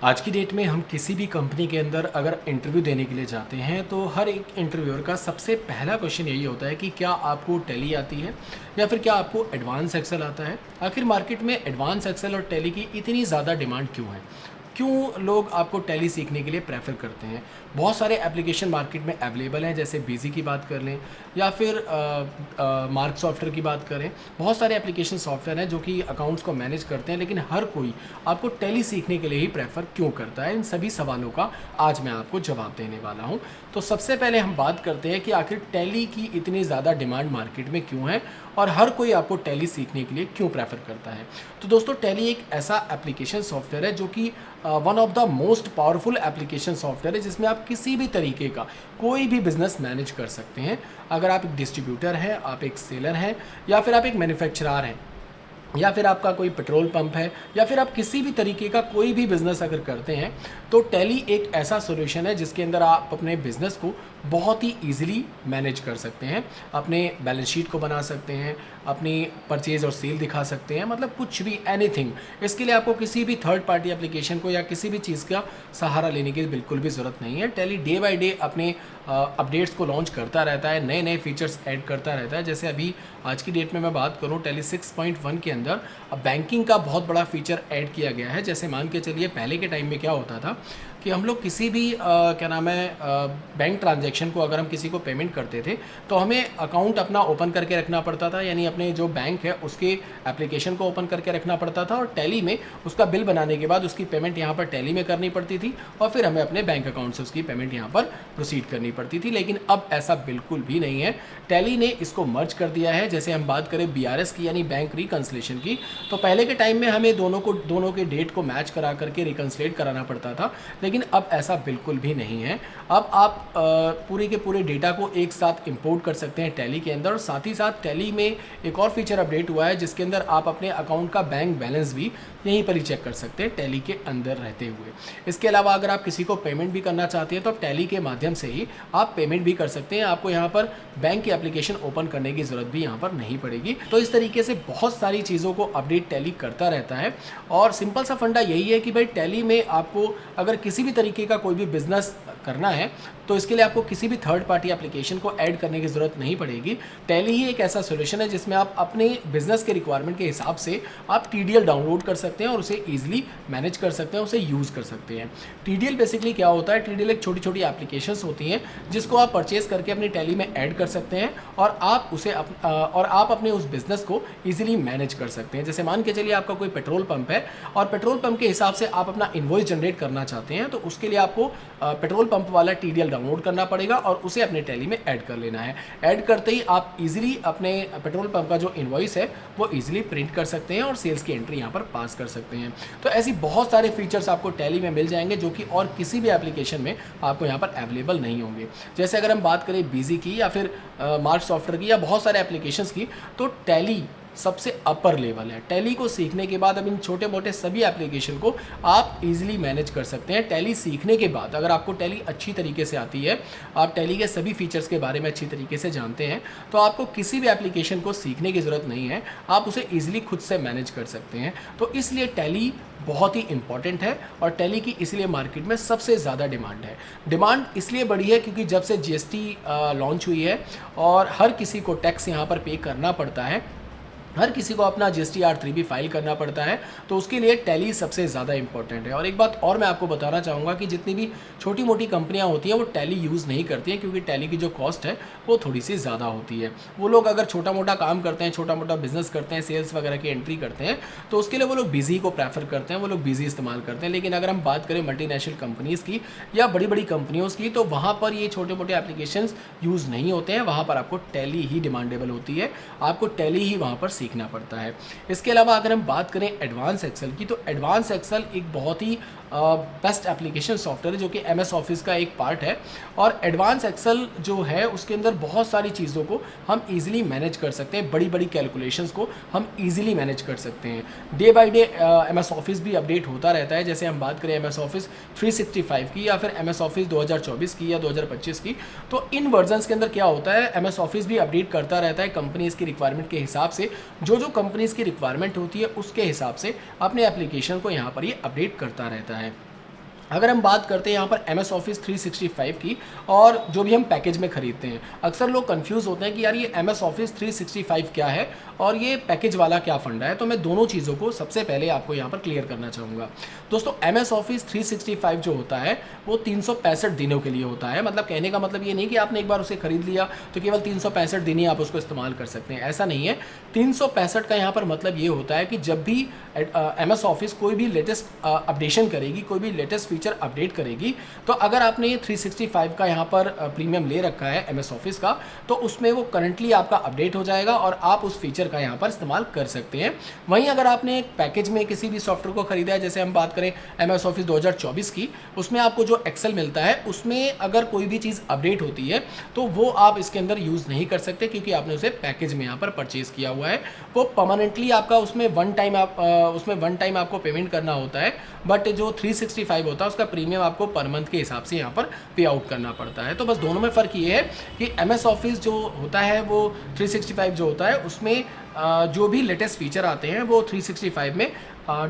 आज की डेट में हम किसी भी कंपनी के अंदर अगर इंटरव्यू देने के लिए जाते हैं तो हर एक इंटरव्यूअर का सबसे पहला क्वेश्चन यही होता है कि क्या आपको टैली आती है या फिर क्या आपको एडवांस एक्सेल आता है। आखिर मार्केट में एडवांस एक्सेल और टैली की इतनी ज़्यादा डिमांड क्यों है, क्यों लोग आपको टैली सीखने के लिए प्रेफर करते हैं। बहुत सारे एप्लीकेशन मार्केट में अवेलेबल हैं, जैसे बीजी की बात कर लें या फिर मार्क सॉफ्टवेयर की बात करें। बहुत सारे एप्लीकेशन सॉफ्टवेयर हैं जो कि अकाउंट्स को मैनेज करते हैं, लेकिन हर कोई आपको टैली सीखने के लिए ही प्रेफर क्यों करता है। इन सभी सवालों का आज मैं आपको जवाब देने वाला हूं। तो सबसे पहले हम बात करते हैं कि आखिर टैली की इतनी ज़्यादा डिमांड मार्केट में क्यों है और हर कोई आपको टैली सीखने के लिए क्यों प्रेफर करता है। तो दोस्तों, टैली एक ऐसा एप्लीकेशन सॉफ्टवेयर है जो कि one of the most powerful application software है, जिसमें आप किसी भी तरीके का कोई भी बिजनेस मैनेज कर सकते हैं। अगर आप एक डिस्ट्रीब्यूटर हैं, आप एक सेलर हैं, या फिर आप एक मैन्युफैक्चरर हैं, या फिर आपका कोई पेट्रोल पंप है, या फिर आप किसी भी तरीके का कोई भी बिज़नेस अगर करते हैं, तो टैली एक ऐसा सॉल्यूशन है जिसके अंदर आप अपने बिज़नेस को बहुत ही ईजिली मैनेज कर सकते हैं। अपने बैलेंस शीट को बना सकते हैं, अपनी परचेज़ और सेल दिखा सकते हैं, मतलब कुछ भी, एनीथिंग। इसके लिए आपको किसी भी थर्ड पार्टी एप्लीकेशन को या किसी भी चीज़ का सहारा लेने की बिल्कुल भी ज़रूरत नहीं है। टैली डे बाय डे अपने अपडेट्स को लॉन्च करता रहता है, नए नए फीचर्स ऐड करता रहता है। जैसे अभी आज की डेट में मैं बात करूं, टैली 6.1 के अंदर बैंकिंग का बहुत बड़ा फीचर ऐड किया गया है। जैसे मान के चलिए, पहले के टाइम में क्या होता था कि हम लोग किसी भी क्या नाम है बैंक ट्रांजैक्शन को अगर हम किसी को पेमेंट करते थे तो हमें अकाउंट अपना ओपन करके रखना पड़ता था, यानी अपने जो बैंक है उसके एप्लीकेशन को ओपन करके रखना पड़ता था, और टैली में उसका बिल बनाने के बाद उसकी पेमेंट यहाँ पर टैली में करनी पड़ती थी और फिर हमें अपने बैंक अकाउंट से उसकी पेमेंट यहाँ पर प्रोसीड करनी पड़ती थी। लेकिन अब ऐसा बिल्कुल भी नहीं है। टैली ने इसको मर्ज कर दिया है। जैसे हम बात करें BRS की, यानी बैंक रिकन्सिलेशन की, तो पहले के टाइम में हमें दोनों के डेट को मैच करा करके रिकन्सिलेट कराना पड़ता था, लेकिन अब ऐसा बिल्कुल भी नहीं है। अब आप पूरे के पूरे डेटा को एक साथ इंपोर्ट कर सकते हैं टैली के अंदर। और साथ ही साथ टैली में एक और फीचर अपडेट हुआ है जिसके अंदर आप अपने अकाउंट का बैंक बैलेंस भी यहीं पर ही चेक कर सकते हैं, टैली के अंदर रहते हुए। इसके अलावा अगर आप किसी को पेमेंट भी करना चाहते हैं तो आप टैली के माध्यम से ही आप पेमेंट भी कर सकते हैं। आपको यहाँ पर बैंक की एप्लीकेशन ओपन करने की ज़रूरत भी यहाँ पर नहीं पड़ेगी। तो इस तरीके से बहुत सारी चीज़ों को अपडेट टैली करता रहता है। और सिंपल सा फंडा यही है कि भाई, टैली में आपको अगर किसी भी तरीके का कोई भी बिजनेस करना है तो इसके लिए आपको किसी भी थर्ड पार्टी एप्लीकेशन को ऐड करने की ज़रूरत नहीं पड़ेगी। टैली ही एक ऐसा सॉल्यूशन है जिसमें आप अपने बिजनेस के रिक्वायरमेंट के हिसाब से आप TDL डाउनलोड कर सकते हैं और उसे ईजिली मैनेज कर सकते हैं, उसे यूज़ कर सकते हैं। TDL बेसिकली क्या होता है? TDL एक छोटी छोटी एप्लीकेशंस होती हैं जिसको आप परचेज करके अपनी टैली में ऐड कर सकते हैं और आप अपने उस बिज़नेस को ईजिली मैनेज कर सकते हैं। जैसे मान के चलिए आपका कोई पेट्रोल पंप है और पेट्रोल पंप के हिसाब से आप अपना इनवॉइस जनरेट करना चाहते हैं, तो उसके लिए आपको पेट्रोल पंप वाला TDL डाउनलोड करना पड़ेगा और उसे अपने टैली में ऐड कर लेना है। ऐड करते ही आप इजीली अपने पेट्रोल पंप का जो इनवॉइस है वो इजीली प्रिंट कर सकते हैं और सेल्स की एंट्री यहाँ पर पास कर सकते हैं। तो ऐसी बहुत सारे फीचर्स आपको टैली में मिल जाएंगे जो कि और किसी भी एप्लीकेशन में आपको यहाँ पर अवेलेबल नहीं होंगे। जैसे अगर हम बात करें बीजी की या फिर मार्क सॉफ्टवेयर की या बहुत सारे एप्लीकेशंस की, तो टैली सबसे अपर लेवल है। टैली को सीखने के बाद अब इन छोटे मोटे सभी एप्लीकेशन को आप इजीली मैनेज कर सकते हैं। टैली सीखने के बाद अगर आपको टैली अच्छी तरीके से आती है, आप टैली के सभी फीचर्स के बारे में अच्छी तरीके से जानते हैं, तो आपको किसी भी एप्लीकेशन को सीखने की ज़रूरत नहीं है, आप उसे ईजिली खुद से मैनेज कर सकते हैं। तो इसलिए टैली बहुत ही इंपॉर्टेंट है और टैली की इसलिए मार्केट में सबसे ज़्यादा डिमांड है। डिमांड इसलिए बढ़ी है क्योंकि जब से GST लॉन्च हुई है और हर किसी को टैक्स यहाँ पर पे करना पड़ता है, हर किसी को अपना GST-R3 फाइल करना पड़ता है, तो उसके लिए टैली सबसे ज़्यादा इंपॉर्टेंट है। और एक बात और मैं आपको बताना चाहूँगा कि जितनी भी छोटी मोटी कंपनियाँ होती हैं वो टैली यूज़ नहीं करती हैं, क्योंकि टैली की जो कॉस्ट है वो थोड़ी सी ज़्यादा होती है। वो लोग अगर छोटा मोटा काम करते हैं, छोटा मोटा बिजनेस करते हैं, सेल्स वगैरह की एंट्री करते हैं, तो उसके लिए वो लोग बिजी को प्रेफर करते हैं, वो लोग बिजी इस्तेमाल करते हैं। लेकिन अगर हम बात करें मल्टीनेशनल कंपनीज़ की या बड़ी बड़ी कंपनियों की, तो वहाँ पर ये छोटे मोटे एप्लीकेशंस यूज़ नहीं होते हैं। वहाँ पर आपको टैली ही डिमांडेबल होती है, आपको टैली ही वहाँ पर सीखना पड़ता है। इसके अलावा अगर हम बात करें एडवांस एक्सेल की, तो एडवांस एक्सेल एक बहुत ही बेस्ट एप्लीकेशन सॉफ्टवेयर है जो कि MS ऑफिस का एक पार्ट है। और एडवांस एक्सेल जो है उसके अंदर बहुत सारी चीज़ों को हम इजीली मैनेज कर सकते हैं, बड़ी बड़ी कैलकुलेशंस को हम इजीली मैनेज कर सकते हैं। Day by day MS office भी अपडेट होता रहता है। जैसे हम बात करें MS ऑफिस 365 की या फिर MS ऑफिस 2024 की या 2025 की, तो इन वर्जन्स के अंदर क्या होता है, MS ऑफिस भी अपडेट करता रहता है कंपनीज़ की रिक्वायरमेंट के हिसाब से। जो कंपनीज़ की रिक्वायरमेंट होती है उसके हिसाब से अपने एप्लीकेशन को यहाँ पर ये अपडेट करता रहता है। अगर हम बात करते हैं यहाँ पर MS Office 365 की और जो भी हम पैकेज में ख़रीदते हैं, अक्सर लोग कंफ्यूज होते हैं कि यार ये MS Office 365 क्या है और ये पैकेज वाला क्या फंडा है। तो मैं दोनों चीज़ों को सबसे पहले आपको यहाँ पर क्लियर करना चाहूँगा। दोस्तों MS Office 365 जो होता है वो 365 दिनों के लिए होता है। मतलब कहने का मतलब ये नहीं कि आपने एक बार उसे खरीद लिया तो केवल 365 दिन ही आप उसको इस्तेमाल कर सकते हैं, ऐसा नहीं है। 365 का यहाँ पर मतलब ये होता है कि जब भी MS Office कोई भी लेटेस्ट अपडेशन करेगी, कोई भी लेटेस्ट फीचर अपडेट करेगी, तो अगर आपने ये 365 का यहाँ पर प्रीमियम ले रखा है MS Office का, तो उसमें वो करंटली आपका अपडेट हो जाएगा और आप उस फीचर का यहाँ पर इस्तेमाल कर सकते हैं। वहीं अगर आपने एक पैकेज में किसी भी सॉफ्टवेयर को खरीदा है, जैसे हम बात करें MS Office 2024 की, उसमें आपको जो एक्सेल मिलता है उसमें अगर कोई भी चीज़ अपडेट होती है तो वो आप इसके अंदर यूज़ नहीं कर सकते, क्योंकि आपने उसे पैकेज में यहाँ पर परचेज़ किया हुआ है। वो परमानेंटली आपका उसमें वन टाइम आपको पेमेंट करना होता है, बट जो 365 होता है उसका प्रीमियम आपको पर मंथ के हिसाब से यहाँ पर पे आउट करना पड़ता है। तो बस दोनों में फ़र्क ये है कि MS Office जो होता है वो 365 जो होता है उसमें जो भी लेटेस्ट फीचर आते हैं वो 365 में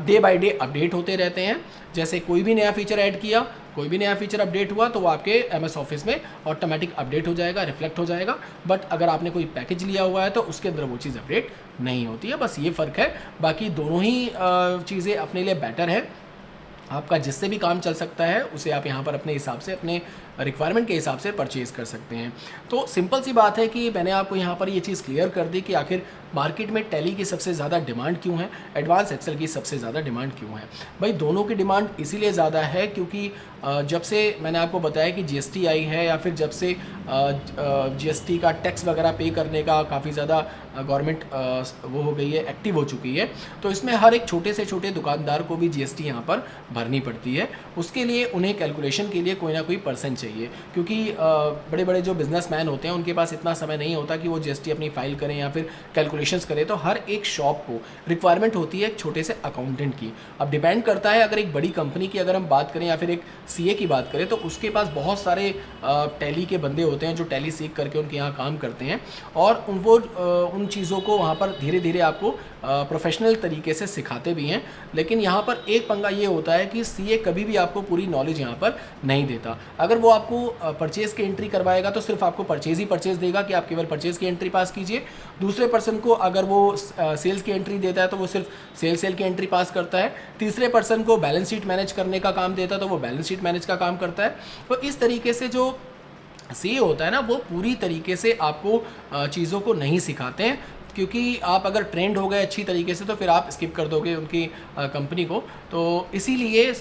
डे बाय डे अपडेट होते रहते हैं। जैसे कोई भी नया फीचर ऐड किया, कोई भी नया फीचर अपडेट हुआ तो वो आपके MS Office में ऑटोमेटिक अपडेट हो जाएगा, रिफ्लेक्ट हो जाएगा। बट अगर आपने कोई पैकेज लिया हुआ है तो उसके अंदर वो चीज़ अपडेट नहीं होती है। बस ये फ़र्क है, बाकी दोनों ही चीज़ें अपने लिए बेटर है। आपका जिससे भी काम चल सकता है उसे आप यहाँ पर अपने हिसाब से, अपने रिक्वायरमेंट के हिसाब से परचेज़ कर सकते हैं। तो सिंपल सी बात है कि मैंने आपको यहाँ पर ये चीज़ क्लियर कर दी कि आखिर मार्केट में टैली की सबसे ज़्यादा डिमांड क्यों है, एडवांस एक्सेल की सबसे ज़्यादा डिमांड क्यों है। भाई दोनों की डिमांड इसीलिए ज़्यादा है क्योंकि जब से मैंने आपको बताया कि GST आई है, या फिर जब से GST का टैक्स वगैरह पे करने का काफ़ी ज़्यादा गवर्नमेंट वो हो गई है, एक्टिव हो चुकी है, तो इसमें हर एक छोटे से छोटे दुकानदार को भी GST यहाँ पर भरनी पड़ती है। उसके लिए उन्हें कैलकुलेशन के लिए कोई ना कोई पर्सन चाहिए, क्योंकि बड़े बड़े जो बिजनेसमैन होते हैं उनके पास इतना समय नहीं होता कि वो GST अपनी फाइल करें या फिर कैलकुलेशंस करें। तो हर एक शॉप को रिक्वायरमेंट होती है एक छोटे से अकाउंटेंट की। अब डिपेंड करता है, अगर एक बड़ी कंपनी की अगर हम बात करें या फिर एक CA की बात करें, तो उसके पास बहुत सारे टैली के बंदे होते हैं जो टैली सीख करके उनके यहाँ काम करते हैं और उन चीज़ों को वहाँ पर धीरे धीरे आपको प्रोफेशनल तरीके से सिखाते भी हैं। लेकिन यहाँ पर एक पंगा ये होता है कि CA कभी भी आपको पूरी नॉलेज यहाँ पर नहीं देता। अगर वो आपको परचेज़ की एंट्री करवाएगा तो सिर्फ आपको परचेज़ ही परचेज़ देगा कि आप केवल परचेज़ की एंट्री पास कीजिए। दूसरे पर्सन को अगर वो सेल्स की एंट्री देता है तो वो सिर्फ सेल की एंट्री पास करता है। तीसरे पर्सन को बैलेंस शीट मैनेज करने का काम देता है तो वो बैलेंस शीट मैनेज का काम करता है। तो इस तरीके से जो CA होता है ना, वो पूरी तरीके से आपको चीज़ों को नहीं सिखाते हैं, क्योंकि आप अगर ट्रेंड हो गए अच्छी तरीके से तो फिर आप स्किप कर दोगे उनकी कंपनी को। तो इसीलिए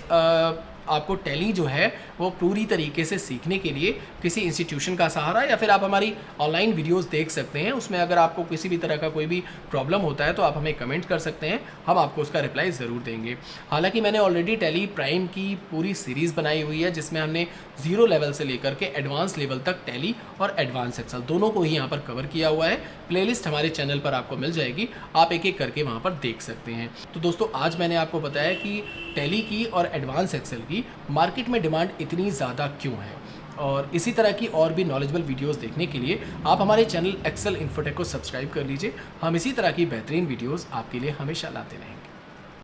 आपको टैली जो है वो पूरी तरीके से सीखने के लिए किसी इंस्टीट्यूशन का सहारा, या फिर आप हमारी ऑनलाइन वीडियोस देख सकते हैं। उसमें अगर आपको किसी भी तरह का कोई भी प्रॉब्लम होता है तो आप हमें कमेंट कर सकते हैं, हम आपको उसका रिप्लाई ज़रूर देंगे। हालांकि मैंने ऑलरेडी टैली प्राइम की पूरी सीरीज़ बनाई हुई है, जिसमें हमने 0 लेवल से लेकर के एडवांस लेवल तक टैली और एडवांस एक्सेल दोनों को ही यहाँ पर कवर किया हुआ है। प्लेलिस्ट हमारे चैनल पर आपको मिल जाएगी, आप एक एक करके वहाँ पर देख सकते हैं। तो दोस्तों आज मैंने आपको बताया कि टैली की और एडवांस एक्सेल की मार्केट में डिमांड इतनी ज़्यादा क्यों है, और इसी तरह की और भी नॉलेजेबल वीडियोस देखने के लिए आप हमारे चैनल एक्सेल इन्फोटेक को सब्सक्राइब कर लीजिए। हम इसी तरह की बेहतरीन वीडियोस आपके लिए हमेशा लाते रहेंगे।